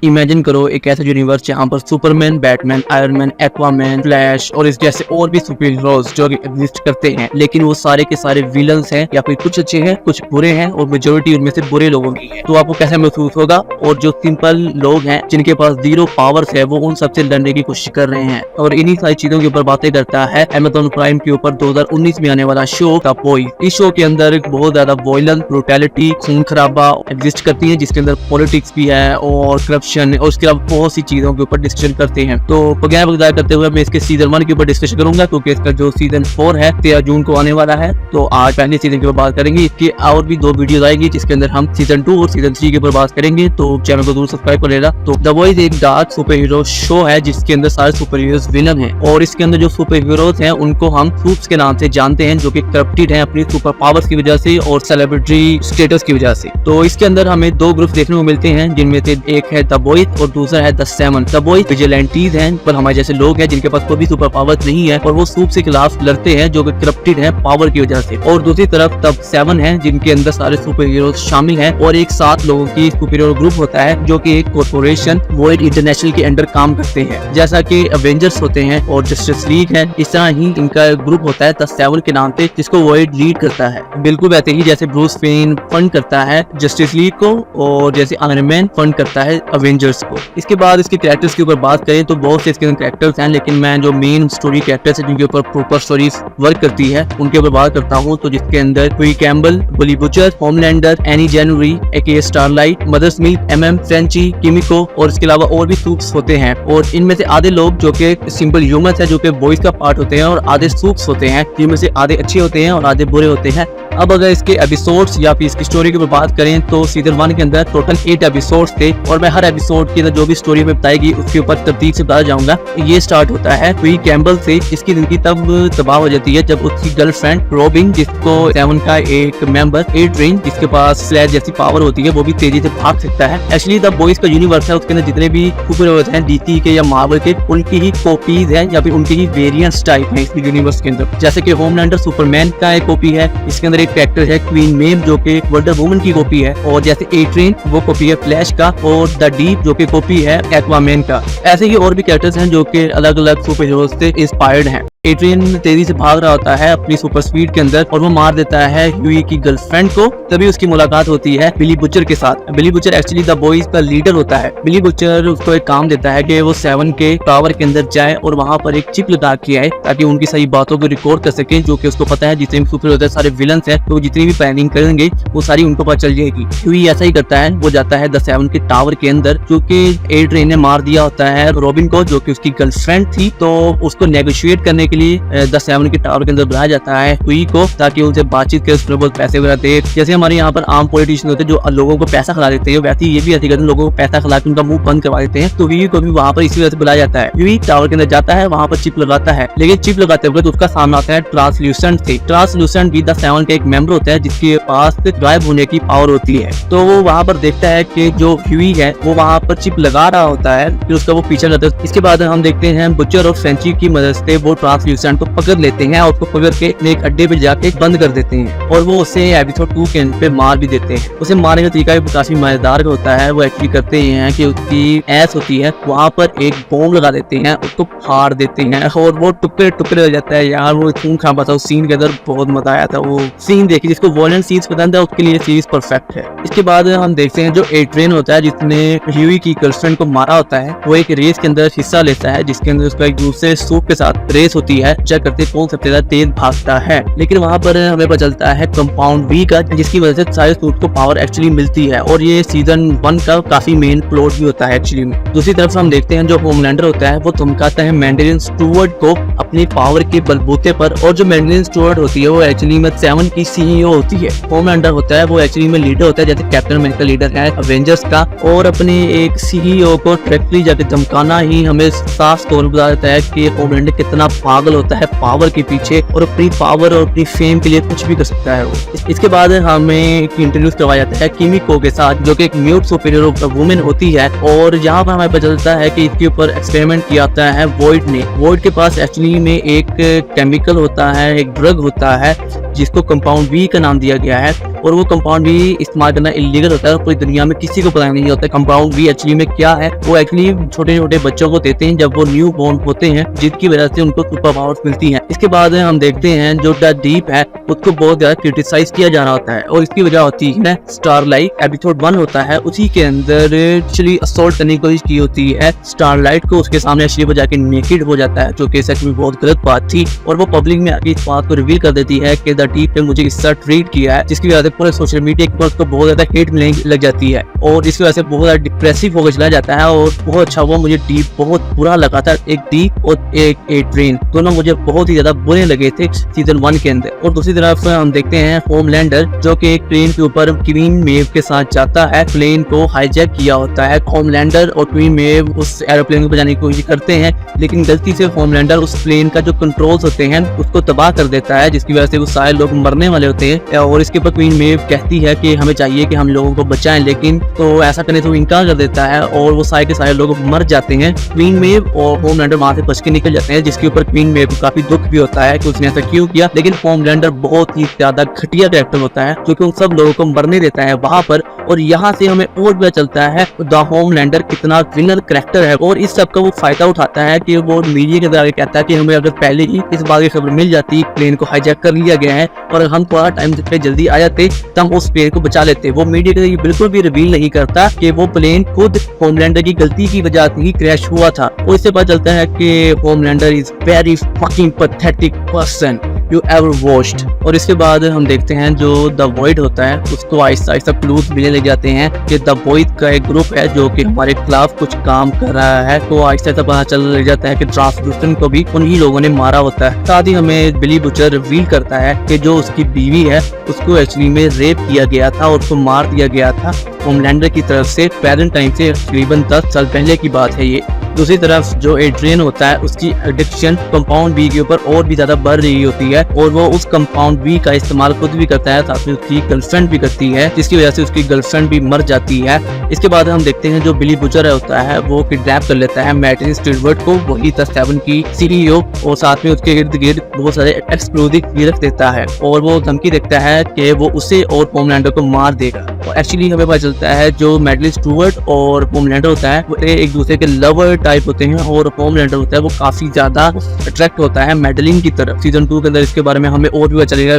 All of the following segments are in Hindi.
इमेजिन करो एक ऐसा यूनिवर्स जहाँ पर Superman, Batman, iron man, Aquaman, flash और इस जैसे और भी सुपर हीरोज जो एग्जिस्ट करते हैं, लेकिन वो सारे के सारे विलन्स हैं या फिर कुछ अच्छे हैं कुछ बुरे हैं और मेजोरिटी उनमें से बुरे लोगों की है। तो आपको कैसा महसूस होगा? और जो सिंपल लोग हैं जिनके पास जीरो पावर्स है वो उन सबसे लड़ने की कोशिश कर रहे हैं। और इन्हीं सारी चीजों के ऊपर बातें करता है अमेज़न प्राइम के ऊपर 2019 में आने वाला शो द बॉयज। इस शो के अंदर बहुत ज्यादा वॉयलेंस, ब्रूटैलिटी, खून खराबा एग्जिस्ट करती है, जिसके अंदर पॉलिटिक्स भी है और करप्शन और उसके अलावा बहुत सी चीजों के ऊपर डिस्कशन करते हैं। तो बगैर वगैरह करते हुए मैं इसके सीजन 1 के ऊपर डिस्कशन करूंगा, क्योंकि इसका जो सीजन 4 है 13 जून को आने वाला है। तो आज पहले सीजन के ऊपर बात करेंगे। इसकी और भी 2 वीडियोस आएगी जिसके अंदर हम सीजन 2 और सीजन 3 के ऊपर बात करेंगे। तो चैनल को जरूर सब्सक्राइब कर लेना। तो द बॉयज एक डार्क सुपर हीरो शो है जिसके अंदर सारे सुपर हीरोज विलन हैं और इसके अंदर जो सुपर हीरोज हैं उनको हम सूप्स के नाम से जानते हैं, जो कि करप्टेड हैं अपनी सुपर पावर्स की वजह से और सेलिब्रिटी स्टेटस की वजह से। तो इसके अंदर हमें 2 ग्रुप देखने को मिलते हैं, जिनमें से एक है द बॉयज और दूसरा है the seven. The boys vigilantes हैं, पर हमारे जैसे लोग हैं जिनके पास कोई भी सुपर पावर्स नहीं है और वो सूप के खिलाफ लड़ते हैं जो कि करप्टेड है पावर की वजह से। और दूसरी तरफ द सेवन है जिनके अंदर सारे सुपर हीरोज शामिल हैं और एक 7 लोगों की सुपर हीरो ग्रुप होता है जो कि एक कॉर्पोरेशन वॉइड इंटरनेशनल के अंडर काम करते हैं, जैसा कि अवेंजर्स होते हैं और जस्टिस लीग है। इस तरह ही इनका ग्रुप होता है द सेवन के नाम से, जिसको वॉइड लीड करता है। बिल्कुल वैसे ही जैसे ब्रूस वेन फंड करता है जस्टिस लीग को और जैसे आयरन मैन फंड करता है अवेंजर्स को। इसके बाद इसके कैरेक्टर्स के ऊपर बात करें तो बहुत से इसके कैरेक्टर्स हैं, लेकिन मैं जो मेन स्टोरी कैरेक्टर्स हैं जिनके ऊपर प्रॉपर स्टोरीज वर्क करती है उनके ऊपर बात करता हूँ। तो जिसके अंदर हुई Campbell, Billy Butcher, Homelander, Annie January एके Starlight, mother Smith, MM, Frenchie, Kimiko और इसके अलावा और भी सूप्स होते हैं। और इनमें से आधे लोग जो कि सिंपल ह्यूमंस है जो कि बॉयज का पार्ट होते हैं और आधे सूप्स होते हैं, जिनमें से आधे अच्छे होते हैं और आधे बुरे होते हैं। अब अगर इसके एपिसोड्स या फिर इसकी स्टोरी के ऊपर बात करें तो सीजन 1 के अंदर टोटल 8 एपिसोड्स थे और मैं हर एपिसोड के अंदर जो भी स्टोरी में बताएगी उसके ऊपर तरतीब से बता जाऊंगा। ये स्टार्ट होता है हुई कैम्बल से। इसकी जिंदगी तब तबाह हो जाती है जब उसकी गर्लफ्रेंड रॉबिन, जिसको सेवन का एक मेंबर एड्रिन, जिसके पास फ्लैश जैसी पावर होती है, वो भी तेजी से भाग सकता है। एक्चुअली द बॉयज का यूनिवर्स है, उसके अंदर जितने भी सुपर हीरोज हैं डीसी के या मार्वल के, उनकी ही कॉपीज हैं या फिर उनकी ही वेरिएंट्स टाइप हैं इस यूनिवर्स के अंदर। जैसे कि होमलैंडर सुपरमैन का एक कॉपी है, इसके अंदर एक कैरेक्टर है क्वीन मेव जो कि वंडर वुमन की कॉपी है, और जैसे एट्रेन वो कॉपी है फ्लैश का, और द डीप जो कि कॉपी है एक्वामैन का। ऐसे ही और भी कैरेक्टर्स हैं जो कि अलग अलग सुपर हीरोज से इंस्पायर्ड हैं। एड्रियन तेजी से भाग रहा होता है अपनी सुपर स्पीड के अंदर और वो मार देता है ह्यूई की गर्लफ्रेंड को। तभी उसकी मुलाकात होती है बिली बुचर के साथ। Billy Butcher actually the Boys का लीडर होता है। बिली बुचर उसको एक काम देता है कि वो सेवन के टावर के अंदर जाए और वहां पर एक चिप लगा के आए ताकि उनकी सही बातों को रिकॉर्ड कर सके, जो कि उसको पता है जितने भी सुपर होते हैं सारे विलन्स हैं, तो जितनी भी प्लानिंग करेंगे वो सारी उनको पता चल जाएगी। ह्यूई ऐसा ही करता है, वो जाता है द सेवन के टावर के अंदर, जो कि एड्रियन ने मार दिया होता है रॉबिन को जो कि उसकी गर्लफ्रेंड थी। तो उसको नेगोशिएट करने के लिए द सेवन के टावर के अंदर बुलाया जाता है ह्यूई को, ताकि उनसे बातचीत करे, उसमें बहुत पैसे वगैरह दे। जैसे हमारे यहाँ पर आम पॉलिटिशियन होते हैं जो लोगों को पैसा खिला देते हैं, वैसे ये भी ऐसे करते हैं, लोगों को पैसा खिला के उनका मुंह बंद करवा देते हैं। तो ह्यूई को भी वहाँ पर इसी वजह से बुलाया जाता है। ह्यूई टावर के अंदर जाता है, वहाँ पर चिप लगाता है, लेकिन चिप लगाते वक्त उसका सामने आता है ट्रांसल्यूसेंट से। ट्रांसल्यूसेंट भी द सेवन का एक मेंबर होता है जिसके पास गायब होने की पावर होती है। तो वो वहाँ पर देखता है कि जो ह्यूई है वो वहाँ पर चिप लगा रहा होता है, फिर उसका वो पीछे रहता है। इसके बाद हम देखते हैं बुचर और फ्रेंची की मदद से वो ट्रांसल्यूसेंट को पकड़ लेते हैं और उसको पकड़ के एक अड्डे पे जाके बंद कर देते हैं और वो उसे एपिसोड 2 के एंड पे मार भी देते हैं। उसे मारने का तरीका भी काफी मजेदार होता है। वो एक्चुअली करते हैं कि उसकी ऐस होती है वहाँ पर एक बॉम्ब लगा देते हैं, उसको फाड़ देते हैं और वो टुकड़े टुकड़े हो जाता है। यार वो खून खा पाता, उस सीन के अंदर बहुत मजा आया था। वो सीन देखिए, जिसको वॉयलेंट सीन्स पसंद है उसके लिए सीरीज परफेक्ट है। इसके बाद हम देखते हैं जो एड्रियन होता है जिसने ह्यूई की गर्लफ्रेंड को मारा होता है, वो एक रेस के अंदर हिस्सा लेता है जिसके अंदर उसका एक दूसरे सूप के साथ रेस होती है, चेक करते कौन सबसे ज्यादा तेज भागता है। लेकिन वहाँ पर हमें पता चलता है कंपाउंड वी का, जिसकी वजह से सारे सूट को पावर एक्चुअली मिलती है और ये सीजन 1 का काफी मेन प्लॉट भी होता है एक्चुअली में। दूसरी तरफ हम देखते हैं जो होमलैंडर होता है वो धमकाता है मैंडेलिन स्टुअर्ट को अपनी पावर के बलबूते पर, और जो मैंडेलिन स्टुअर्ट होती है वो एक्चुअली में सेवन की सीईओ होती है। होमलैंडर होता है वो एक्चुअली में लीडर होता है, जैसे कैप्टन अमेरिका लीडर है अवेंजर्स का, और अपने एक सीईओ को डायरेक्टली जाके धमकाना ही हमें साफ तौर पर बता देता है कि होमलैंडर कितना पागल होता है पावर के पीछे और अपनी पावर और अपनी फेम के लिए कुछ भी कर सकता है वो। इसके बाद हमें इंट्रोड्यूस करवाया जाता है किमिको के साथ, जो कि एक म्यूट सुपर हीरो वुमेन होती है, और यहाँ पर हमें पता चलता है कि इसके ऊपर एक्सपेरिमेंट किया जाता है वॉइड ने। वॉइड के पास एक्चुअली में एक केमिकल होता है, एक ड्रग होता है जिसको कंपाउंड वी का नाम दिया गया है, और वो कंपाउंड भी इस्तेमाल करना इलीगल होता है, पूरी दुनिया में किसी को पता नहीं होता कंपाउंड भी एक्चुअली में क्या है। वो एक्चुअली छोटे छोटे बच्चों को देते हैं जब वो न्यू बॉर्न होते हैं, जिसकी वजह से उनको सुपर पावर्स मिलती हैं। इसके बाद हम देखते हैं जो द डीप है उसको बहुत ज्यादा क्रिटिसाइज किया जा रहा होता है और इसकी वजह होती है स्टारलाइट। एपिसोड 1 होता है, उसी के अंदर एक्चुअली असॉल्ट करने की कोशिश की होती है स्टारलाइट को, उसके सामने एक्चुअली वो जाके नेकेड हो जाता है, जो कि सच में बहुत गलत बात थी। और वो पब्लिक में आके इस बात को रिवील कर देती है कि द डीप ने मुझे इस तरह ट्रीट किया है, जिसकी वजह से पूरे सोशल मीडिया के ऊपर उसको बहुत ज्यादा हेट मिलने लग जाती है और इसकी वजह से बहुत ज्यादा डिप्रेसिव होकर चला जाता है। और बहुत अच्छा हुआ, मुझे डीप बहुत बुरा लगा था, एक डीप और एक एड्रियन दोनों मुझे बहुत ही ज्यादा बुरे लगे थे सीजन 1 के अंदर। और दूसरी तरफ हम देखते हैं होमलैंडर जो कि एक ट्रेन के ऊपर क्वीन मेव के साथ जाता है, प्लेन को हाईजैक किया होता है। होमलैंडर और क्वीन मेव उस एरोप्लेन को बचाने की कोशिश करते हैं, लेकिन गलती से होमलैंडर उस प्लेन का जो कंट्रोल्स होते हैं उसको तबाह कर देता है, जिसकी वजह से वो सारे लोग मरने वाले होते हैं। और इसके ऊपर क्वीन मेव कहती है कि हमें चाहिए कि हम लोगों को बचाएं, लेकिन तो ऐसा करने से वो इनकार कर देता है और वो सारे के सारे लोग मर जाते हैं। क्वीन मेव और होमलैंडर वहां से बच के निकल जाते हैं, जिसके ऊपर क्वीन मेव को काफी दुख भी होता है कि उसने ऐसा क्यों किया। लेकिन होमलैंडर बहुत ही ज्यादा घटिया कैरेक्टर होता है, क्योंकि उन सब लोगों को मरने देता है वहां पर। और यहाँ से हमें और पता चलता है द होमलैंडर कितना विनर कैरेक्टर है और इस सब का वो फायदा उठाता है कि वो मीडिया के द्वारा कहता है कि हमें अगर पहले ही इस बात की खबर मिल जाती प्लेन को हाईजैक कर लिया गया है और हम थोड़ा टाइम पे जल्दी आ जाते तो हम उस प्लेन को बचा लेते। वो मीडिया के लिए बिल्कुल भी रिवील नहीं करता कि वो प्लेन खुद होमलैंडर की गलती की वजह से ही क्रैश हुआ था। और इससे पता चलता है कि Homelander is very fucking pathetic person you ever watched. और इसके बाद हम देखते हैं जो द वॉइड होता है उसको आहिस्ता आहिस्ता क्लूज मिलने लग जाते हैं कि द वॉइड का एक ग्रुप है जो कि हमारे खिलाफ कुछ काम कर रहा है। तो आहिस्ता आहिस्ता पता चल लग जाता है कि ट्रांसल्यूसेंट को भी उन्हीं लोगों ने मारा होता है। साथ ही हमें बिली बुचर रिवील करता है कि जो उसकी बीवी है उसको एक्चुअली में रेप किया गया था और उसको मार दिया गया था होमलैंडर की तरफ से प्रेजेंट टाइम से तकरीबन 10 साल पहले की बात है ये। दूसरी तरफ जो एड्रियन होता है उसकी एडिक्शन कंपाउंड बी के ऊपर और भी ज्यादा बढ़ रही होती है और वो उस कंपाउंड बी का इस्तेमाल खुद भी करता है, साथ में उसकी गर्लफ्रेंड भी करती है, जिसकी वजह से उसकी गर्लफ्रेंड भी मर जाती है। इसके बाद हम देखते हैं जो बिली बुचर होता है वो किडनैप कर लेता है मैडेलिन स्टीवर्ट को, वही द 7 की सीईओ, और साथ में उसके इर्द गिर्द बहुत सारे एक्सप्लोजिव भी रख देता है और वो धमकी देता है कि वो उसे और होमलैंडर को मार देगा। एक्चुअली हमें पता चलता है जो मैडेलिन स्टीवर्ट और होमलैंडर होता है वो एक दूसरे के लवर टाइप होते हैं और होमलैंडर होता है वो काफी ज्यादा अट्रैक्ट होता है मैडेलिन की तरफ। सीजन 2 के अंदर इसके बारे में हमें और भी पता चलेगा।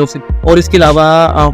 और इसके अलावा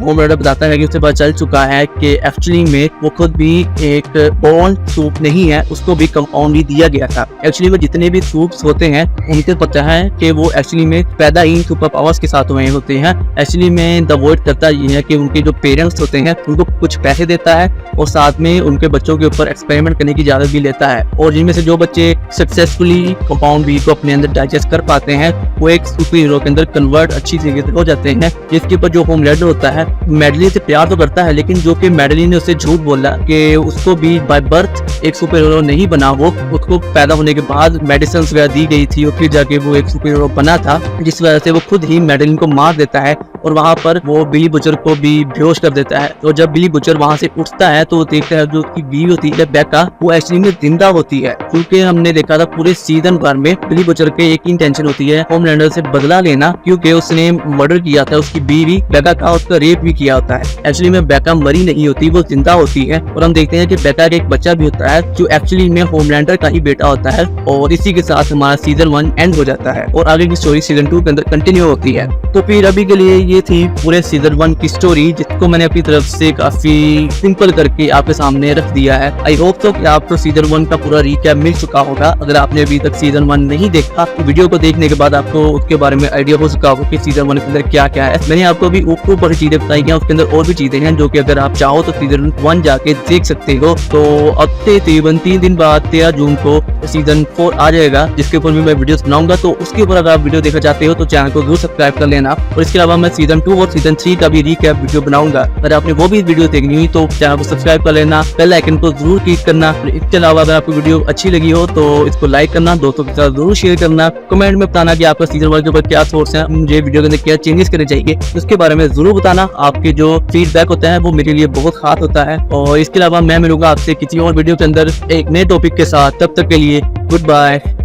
होमलैंडर बताता है कि उसे पता चल चुका है कि एक्चुअली में वो खुद भी एक बॉर्न सूप नहीं है, उसको भी कंपाउंड ही दिया गया था। एक्चुअली वो जितने भी सूप्स होते हैं उनको पता है कि वो एक्चुअली में पैदा ही सुपर पावर्स के साथ हुए होते हैं। एक्चुअली में द वॉइड करता ये है कि उनके जो पेरेंट्स होते हैं उनको कुछ पैसे देता है और साथ में उनके बच्चों के ऊपर एक्सपेरिमेंट करने की इजाजत भी लेता है और जिनमें से जो बच्चे सक्सेसफुली कंपाउंड बी को अपने अंदर डाइजेस्ट कर पाते हैं वो एक सुपर हीरो के अंदर कन्वर्ट अच्छी तरीके से हो जाते हैं। जिसके ऊपर जो होमलैंडर होता है मैडेलिन से प्यार तो करता है, लेकिन जो कि मैडेलिन ने उससे झूठ बोला कि उसको भी बाय बर्थ एक सुपर हीरो नहीं बना, वो उसको पैदा होने के बाद मेडिसिन वगैरह दी गई थी और फिर जाके वो एक सुपर हीरो बना था, जिस वजह से वो खुद ही मैडेलिन को मार देता है और वहां पर वो बिली बुचर को भी बेहोश कर देता है। और जब बिली बुचर वहां से उठता है तो वो देखता है जो उसकी बीवी होती है बेका वो एक्चुअली में जिंदा होती है, क्योंकि हमने देखा था पूरे सीजन भर में बिली बुचर के एक ही इंटेंशन होती है होमलैंडर से बदला लेना, क्योंकि उसने मर्डर किया था उसकी बीवी बेका का, उसका रेप भी किया होता है। एक्चुअली में बेका मरी नहीं होती, वो जिंदा होती है और हम देखते हैं कि बेका का एक बच्चा भी होता है जो एक्चुअली में होमलैंडर का ही बेटा होता है। और इसी के साथ हमारा सीजन 1 एंड हो जाता है और आगे की स्टोरी सीजन 2 के अंदर कंटिन्यू होती है। तो फिर अभी के लिए ये थी पूरे सीजन 1 की स्टोरी, जिसको मैंने अपनी तरफ से काफी सिंपल करके आपके सामने रख दिया है। आई होप तो कि आपको सीजन 1 का पूरा रिकैप मिल चुका होगा। अगर आपने अभी तक सीजन 1 नहीं देखा तो वीडियो को देखने के बाद आपको उसके बारे में आइडिया हो चुका होगा कि सीजन 1 के अंदर क्या क्या है। मैंने आपको अभी ऊपर चीजें बताई हैं, उसके अंदर और भी चीजें हैं जो कि अगर आप चाहो तो सीजन 1 जाके देख सकते हो। तो अब से तकरीबन 3 दिन बाद 13 जून को सीजन 4 आ जाएगा, जिसके ऊपर भी मैं वीडियो बनाऊंगा। तो उसके ऊपर अगर आप वीडियो देखना चाहते हो तो चैनल को जरूर सब्सक्राइब कर लेना। और इसके अलावा मैं सीजन 2 और सीजन 3 का भी रिकैप वीडियो बनाऊंगा। अगर आपने वो भी वीडियो देखनी हुई तो चैनल को सब्सक्राइब कर लेना, बेल आइकन को जरूर क्लिक करना। इसके अलावा अगर आपको वीडियो अच्छी लगी हो तो इसको लाइक करना, दोस्तों के साथ जरूर शेयर करना, कमेंट में बताना कि आपका सीजन 1 के ऊपर क्या सोर्स है, मुझे वीडियो के अंदर क्या चेंजेस करने चाहिए उसके बारे में जरूर बताना। आपके जो फीडबैक होता है वो मेरे लिए बहुत खास होता है। और इसके अलावा मैं मिलूंगा आपसे किसी और वीडियो के अंदर एक नए टॉपिक के साथ। तब तक के लिए गुड बाय।